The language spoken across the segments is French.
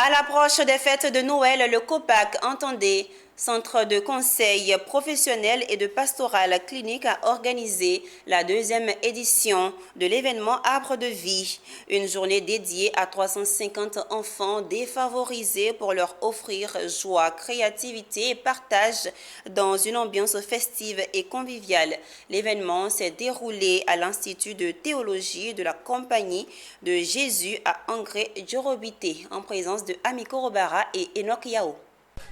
À l'approche des fêtes de Noël, le COPAC entendait Centre de conseil professionnel et de pastoral clinique a organisé la deuxième édition de l'événement Arbre de vie, une journée dédiée à 350 enfants défavorisés pour leur offrir joie, créativité et partage dans une ambiance festive et conviviale. L'événement s'est déroulé à l'Institut de théologie de la Compagnie de Jésus à Angré-Djorobité en présence de Amiko Robara et Enoch Yao.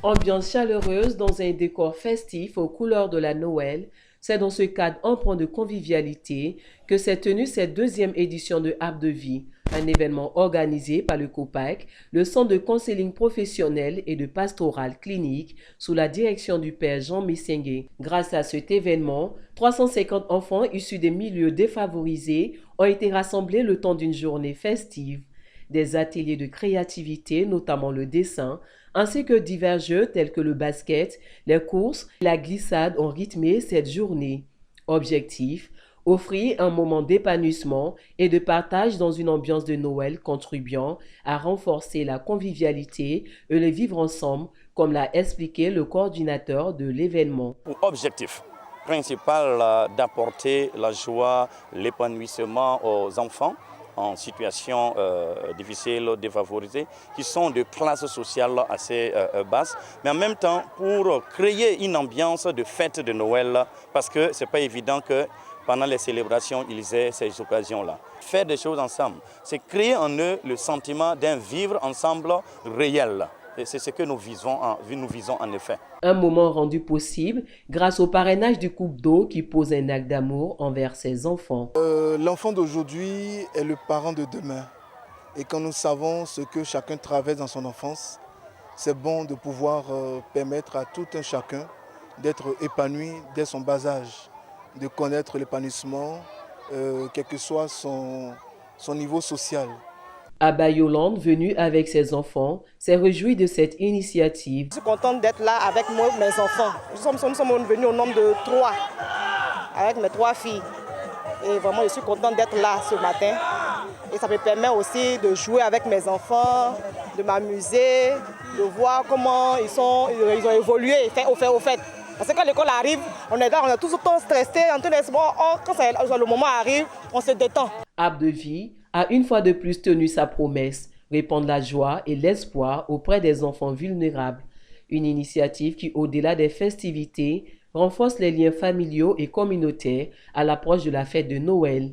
Ambiance chaleureuse dans un décor festif aux couleurs de la Noël, c'est dans ce cadre empreint de convivialité que s'est tenue cette deuxième édition de Arbre de vie, un événement organisé par le COPAC, le Centre de counseling professionnel et de pastoral clinique sous la direction du père Jean Messengue. Grâce à cet événement, 350 enfants issus des milieux défavorisés ont été rassemblés le temps d'une journée festive. Des ateliers de créativité, notamment le dessin, ainsi que divers jeux tels que le basket, les courses et la glissade ont rythmé cette journée. Objectif, offrir un moment d'épanouissement et de partage dans une ambiance de Noël contribuant à renforcer la convivialité et le vivre ensemble, comme l'a expliqué le coordinateur de l'événement. Objectif principal d'apporter la joie, l'épanouissement aux enfants en situation difficile, défavorisée, qui sont de classe sociale assez basse, mais en même temps pour créer une ambiance de fête de Noël, parce que ce n'est pas évident que pendant les célébrations, ils aient ces occasions-là. Faire des choses ensemble, c'est créer en eux le sentiment d'un vivre ensemble réel. Et c'est ce que nous visons en effet. Un moment rendu possible grâce au parrainage du couple d'eau qui pose un acte d'amour envers ses enfants. L'enfant d'aujourd'hui est le parent de demain. Et quand nous savons ce que chacun traverse dans son enfance, c'est bon de pouvoir permettre à tout un chacun d'être épanoui dès son bas âge, de connaître l'épanouissement, quel que soit son niveau social. Abba Yolande, venue avec ses enfants, s'est réjouie de cette initiative. Je suis contente d'être là avec moi, mes enfants. Nous sommes venus au nombre de 3, avec mes 3 filles. Et vraiment, je suis contente d'être là ce matin. Et ça me permet aussi de jouer avec mes enfants, de m'amuser, de voir comment ils ont évolué au fait. Parce que quand l'école arrive, on est là, on est tout le temps stressé, en train de se dire, quand le moment arrive, on se détend. Arbre de vie a une fois de plus tenu sa promesse, répandre la joie et l'espoir auprès des enfants vulnérables. Une initiative qui, au-delà des festivités, renforce les liens familiaux et communautaires à l'approche de la fête de Noël.